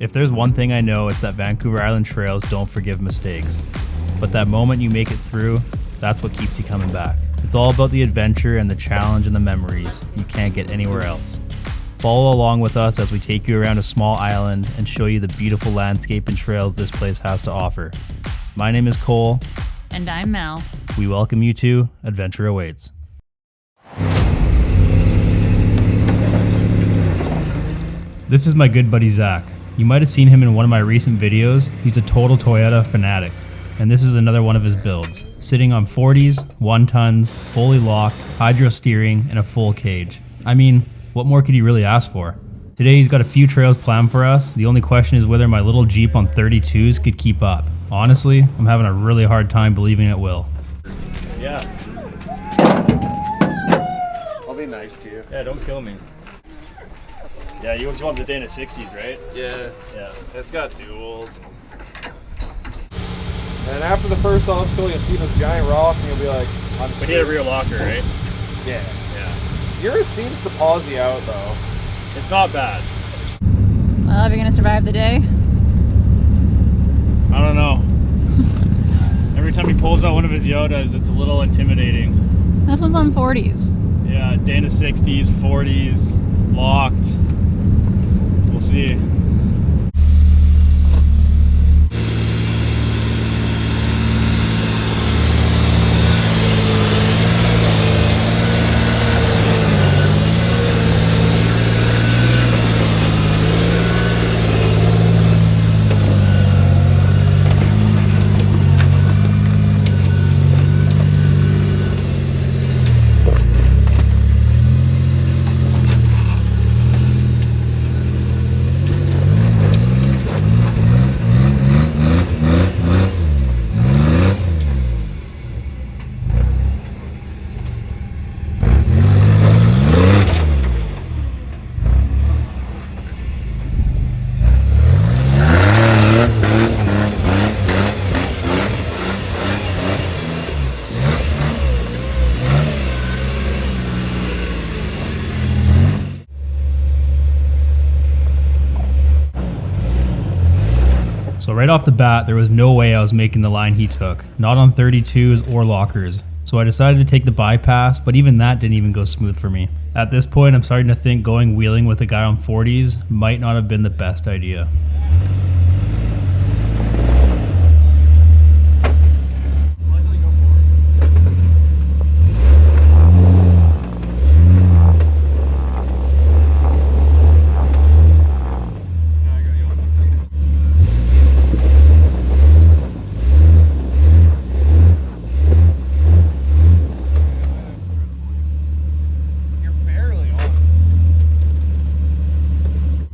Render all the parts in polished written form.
If there's one thing I know, it's that Vancouver Island trails don't forgive mistakes. But that moment you make it through, that's what keeps you coming back. It's all about the adventure and the challenge and the memories you can't get anywhere else. Follow along with us as we take you around a small island and show you the beautiful landscape and trails this place has to offer. My name is Cole. And I'm Mel. We welcome you to Adventure Awaits. This is my good buddy Zach. You might have seen him in one of my recent videos. He's a total Toyota fanatic. And this is another one of his builds. Sitting on 40s, 1 tons, fully locked, hydro steering, and a full cage. I mean, what more could he really ask for? Today he's got a few trails planned for us. The only question is whether my little Jeep on 32s could keep up. Honestly, I'm having a really hard time believing it will. Yeah. I'll be nice to you. Yeah, don't kill me. Yeah, you want the Dana 60s, right? Yeah. Yeah. It's got duals. And after the first obstacle, you'll see this giant rock and you'll be like, I'm But he had a rear locker, right? Yeah. Yeah. Yours seems to pause you out though. It's not bad. Well, are we gonna survive the day? I don't know. Every time he pulls out one of his Yodas, it's a little intimidating. This one's on 40s. Yeah, Dana 60s, 40s, locked. We'll see. So right off the bat, there was no way I was making the line he took, not on 32s or lockers. So I decided to take the bypass, but even that didn't even go smooth for me. At this point, I'm starting to think going wheeling with a guy on 40s might not have been the best idea.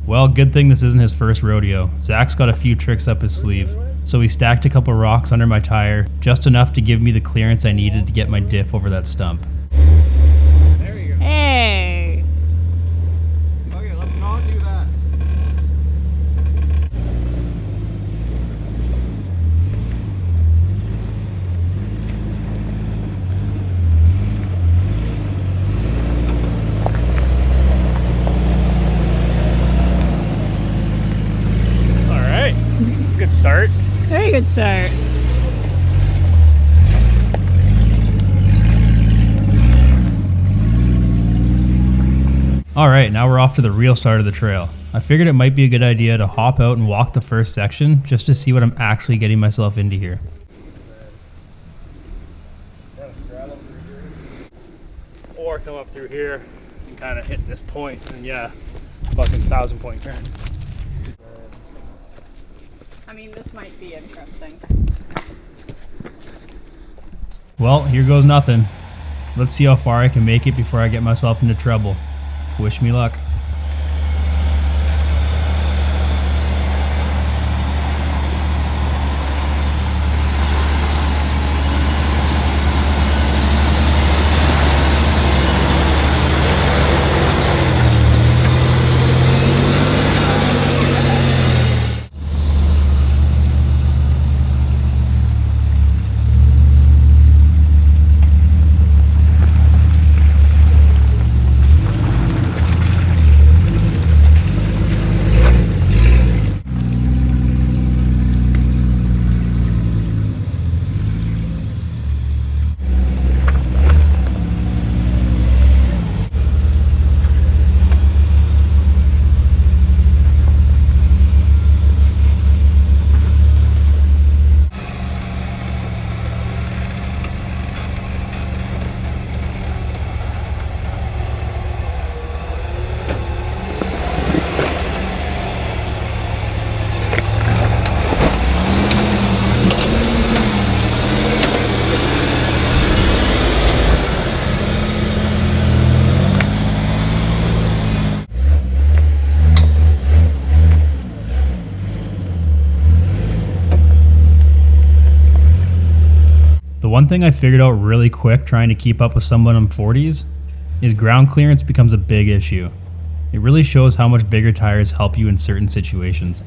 Well, good thing this isn't his first rodeo. Zach's got a few tricks up his sleeve. So he stacked a couple rocks under my tire, just enough to give me the clearance I needed to get my diff over that stump. There you go. Hey! Okay, let's not do that. Good start. Very good start. Alright, now we're off to the real start of the trail. I figured it might be a good idea to hop out and walk the first section just to see what I'm actually getting myself into here. Or come up through here and kind of hit this point and yeah, fucking 1,000-point turn. I mean, this might be interesting. Well, here goes nothing. Let's see how far I can make it before I get myself into trouble. Wish me luck. One thing I figured out really quick trying to keep up with someone on 40s is ground clearance becomes a big issue. It really shows how much bigger tires help you in certain situations.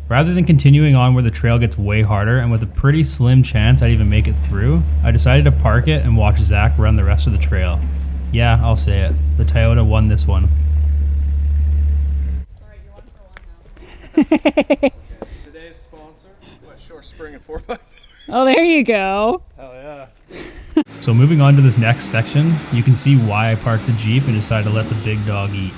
Rather than continuing on where the trail gets way harder and with a pretty slim chance I'd even make it through, I decided to park it and watch Zach run the rest of the trail. Yeah, I'll say it. The Toyota won this one. Alright, you're 1 for 1 now. Today's sponsor, Short Spring and 4x4. Oh, there you go. Hell yeah. So moving on to this next section, you can see why I parked the Jeep and decided to let the big dog eat.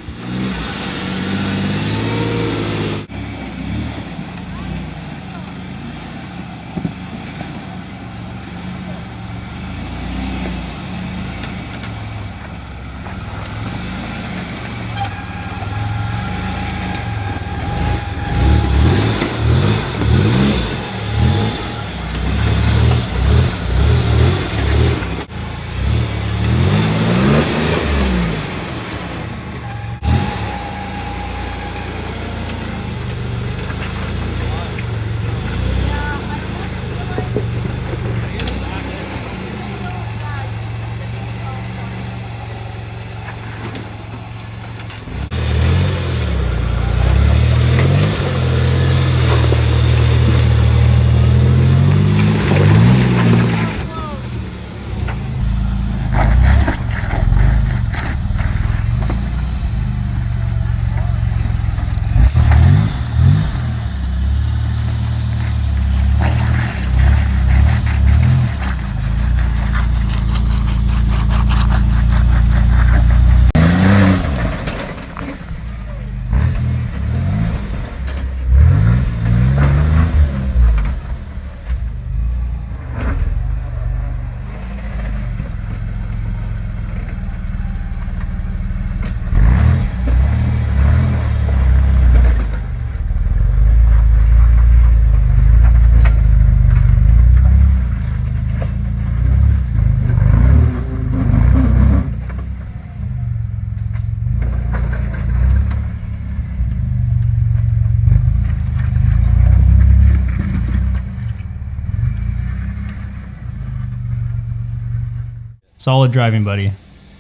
Solid driving, buddy.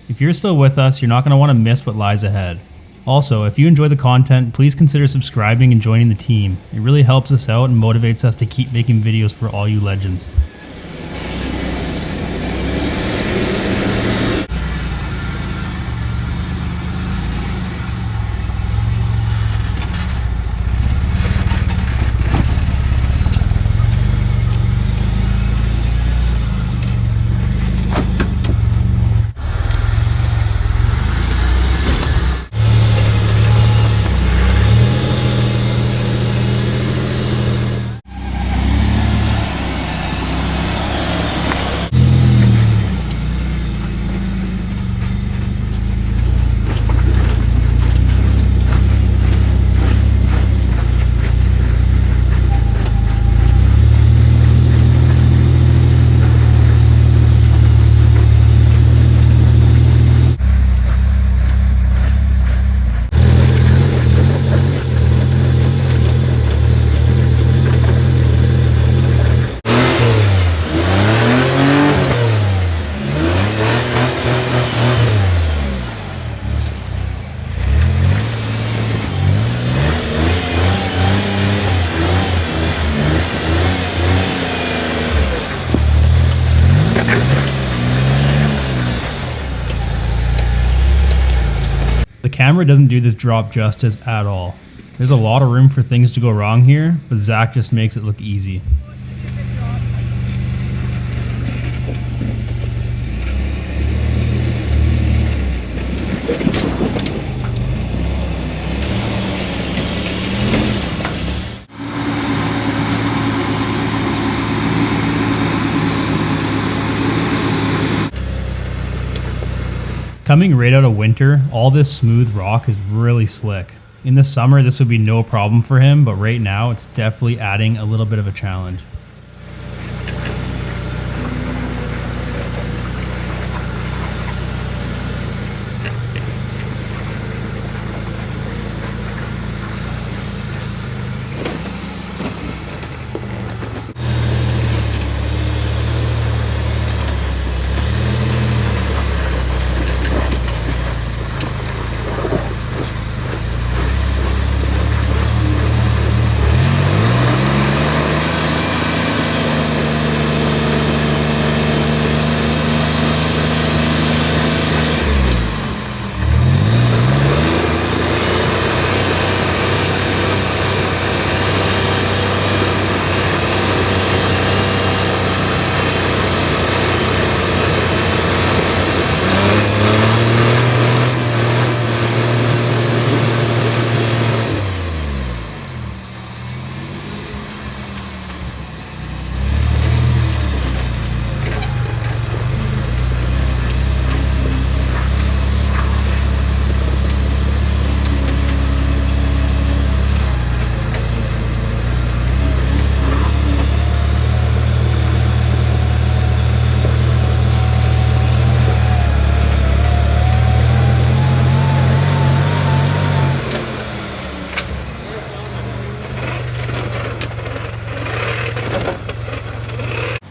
If you're still with us, you're not going to want to miss what lies ahead. Also, if you enjoy the content, please consider subscribing and joining the team. It really helps us out and motivates us to keep making videos for all you legends. The camera doesn't do this drop justice at all. There's a lot of room for things to go wrong here, but Zach just makes it look easy. Coming right out of winter, all this smooth rock is really slick. In the summer, this would be no problem for him, but right now it's definitely adding a little bit of a challenge.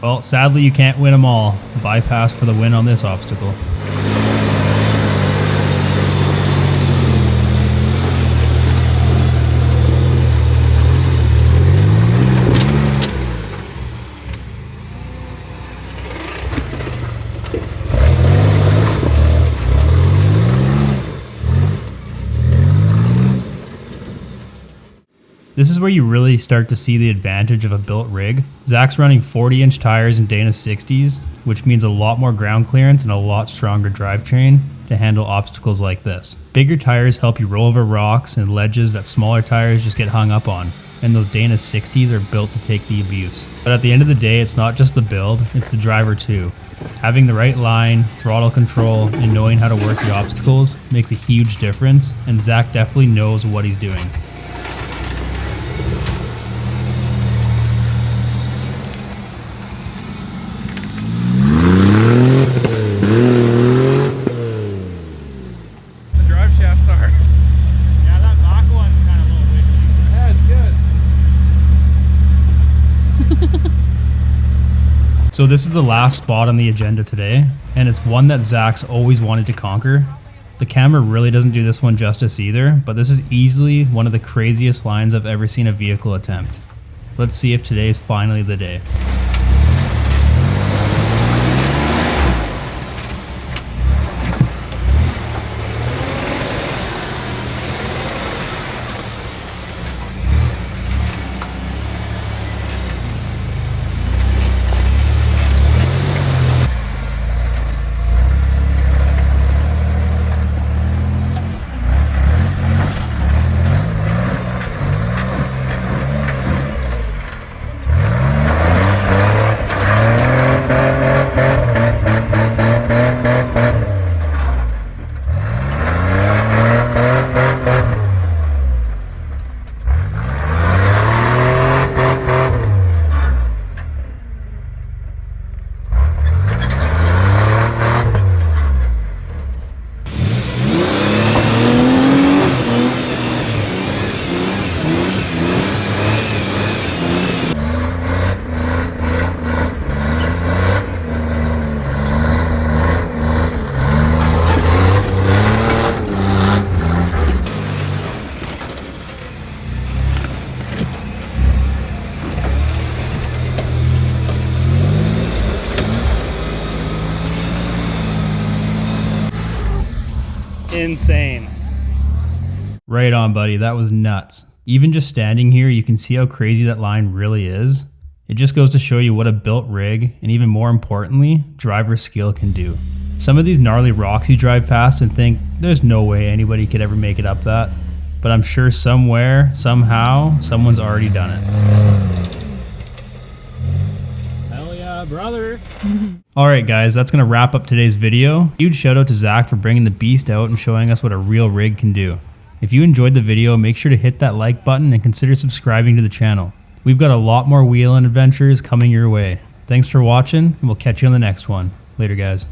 Well, sadly you can't win them all. Bypass for the win on this obstacle. This is where you really start to see the advantage of a built rig. Zach's running 40-inch tires in Dana 60s, which means a lot more ground clearance and a lot stronger drivetrain to handle obstacles like this. Bigger tires help you roll over rocks and ledges that smaller tires just get hung up on, and those Dana 60s are built to take the abuse. But at the end of the day, it's not just the build, it's the driver too. Having the right line, throttle control, and knowing how to work the obstacles makes a huge difference, and Zach definitely knows what he's doing. So this is the last spot on the agenda today, and it's one that Zach's always wanted to conquer. The camera really doesn't do this one justice either, but this is easily one of the craziest lines I've ever seen a vehicle attempt. Let's see if today is finally the day. Insane. Right on, buddy. That was nuts. Even just standing here, you can see how crazy that line really is. It just goes to show you what a built rig, and even more importantly, driver skill can do. Some of these gnarly rocks you drive past and think, there's no way anybody could ever make it up that. But I'm sure somewhere, somehow, someone's already done it. Hell yeah, brother. Alright guys, that's going to wrap up today's video. Huge shout out to Zach for bringing the beast out and showing us what a real rig can do. If you enjoyed the video, make sure to hit that like button and consider subscribing to the channel. We've got a lot more wheeling adventures coming your way. Thanks for watching, and we'll catch you on the next one. Later guys.